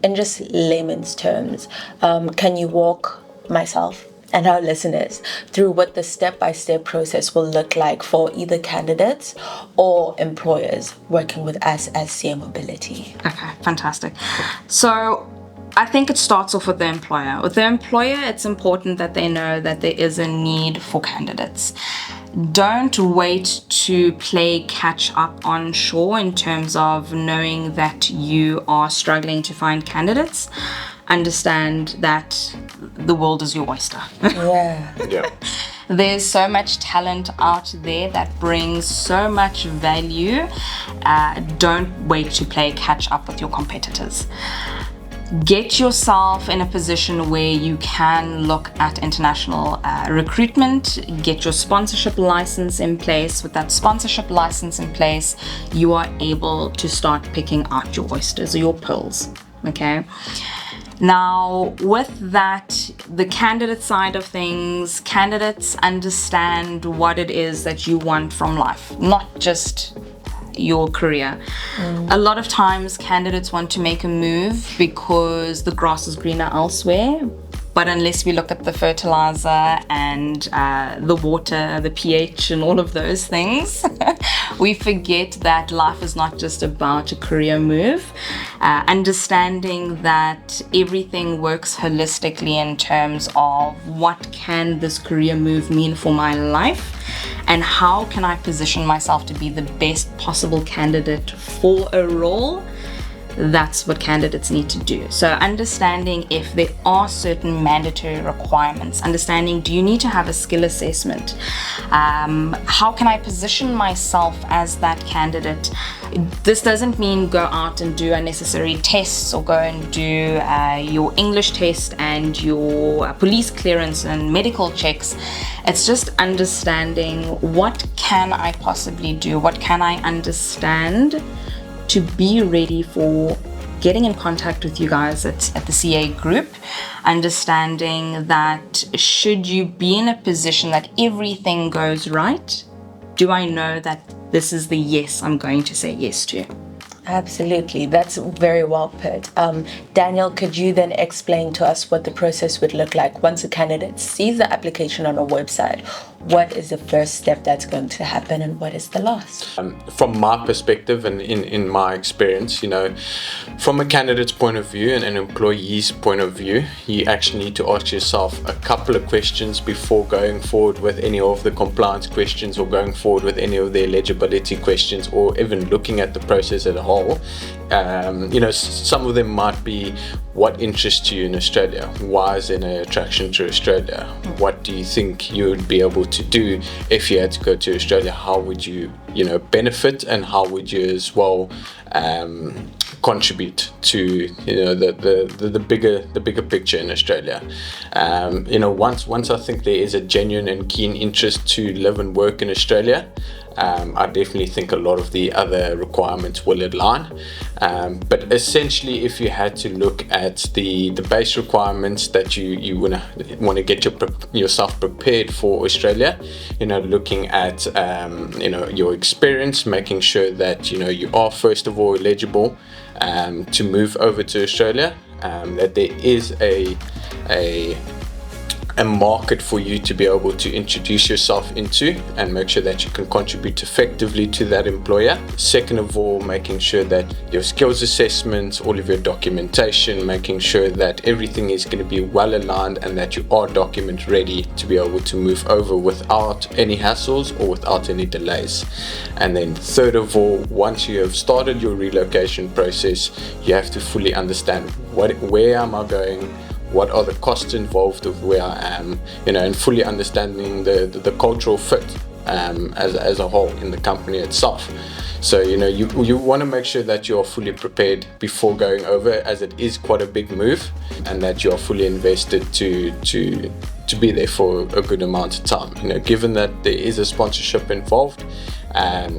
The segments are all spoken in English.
in just layman's terms, can you walk myself and our listeners through what the step-by-step process will look like for either candidates or employers working with us as CA Mobility? Okay, fantastic. So I think it starts off with the employer. With the employer, it's important that they know that there is a need for candidates. Don't wait to play catch up on shore in terms of knowing that you are struggling to find candidates. Understand that the world is your oyster. Yeah. There's so much talent out there that brings so much value. Don't wait to play catch up with your competitors. Get yourself in a position where you can look at international recruitment, get your sponsorship license in place. With that sponsorship license in place, you are able to start picking out your oysters or your pearls, okay? Now, with that, the candidate side of things, candidates understand what it is that you want from life, not just your career. A lot of times candidates want to make a move because the grass is greener elsewhere, but unless we look at the fertilizer and the water, the pH and all of those things, we forget that life is not just about a career move. Understanding that everything works holistically in terms of what can this career move mean for my life, and how can I position myself to be the best possible candidate for a role. That's what candidates need to do. So understanding if there are certain mandatory requirements, understanding, do you need to have a skill assessment? How can I position myself as that candidate? This doesn't mean go out and do unnecessary tests or go and do your English test and your police clearance and medical checks. It's just understanding, what can I possibly do? What can I understand to be ready for getting in contact with you guys at the CA Group, understanding that should you be in a position that everything goes right, do I know that this is the yes I'm going to say yes to? Absolutely, that's very well put. Daniel, could you then explain to us what the process would look like once a candidate sees the application on a website? What is the first step that's going to happen, and what is the last? From my perspective and in my experience, from a candidate's point of view and an employee's point of view, you actually need to ask yourself a couple of questions before going forward with any of the compliance questions or going forward with any of the eligibility questions, or even looking at the process as a whole. Some of them might be, what interests you in Australia? Why is there an attraction to Australia? What do you think you would be able to do if you had to go to Australia? How would you, benefit, and how would you as well contribute to the bigger picture in Australia? Once I think there is a genuine and keen interest to live and work in Australia, I definitely think a lot of the other requirements will align. But essentially, if you had to look at the base requirements that you want to get yourself prepared for Australia, looking at your experience, making sure that you are first of all eligible to move over to Australia, that there is a market for you to be able to introduce yourself into and make sure that you can contribute effectively to that employer. Second of all, making sure that your skills assessments, all of your documentation, making sure that everything is going to be well aligned and that you are document ready to be able to move over without any hassles or without any delays. And then third of all, once you have started your relocation process, you have to fully understand where am I going, what are the costs involved of where I am, and fully understanding the cultural fit as a whole in the company itself. So you want to make sure that you are fully prepared before going over, as it is quite a big move, and that you are fully invested to be there for a good amount of time. Given that there is a sponsorship involved,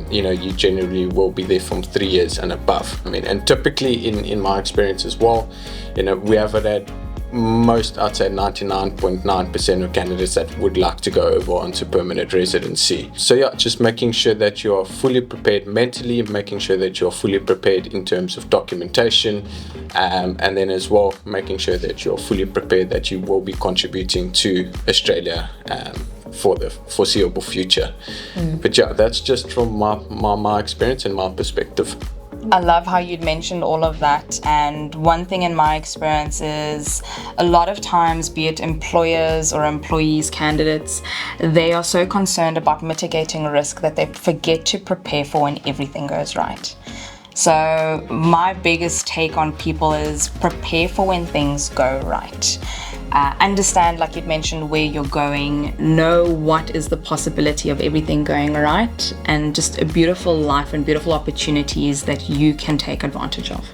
you generally will be there from 3 years and above. And typically in my experience as well, we have had most, I'd say 99.9% of candidates that would like to go over onto permanent residency. So yeah, just making sure that you are fully prepared mentally, making sure that you're fully prepared in terms of documentation, and then as well making sure that you're fully prepared that you will be contributing to Australia for the foreseeable future. But yeah, that's just from my experience and my perspective. I love how you'd mentioned all of that, and one thing in my experience is a lot of times, be it employers or employees, candidates, they are so concerned about mitigating risk that they forget to prepare for when everything goes right. So my biggest take on people is prepare for when things go right. Understand, like you'd mentioned, where you're going, know what is the possibility of everything going right, and just a beautiful life and beautiful opportunities that you can take advantage of.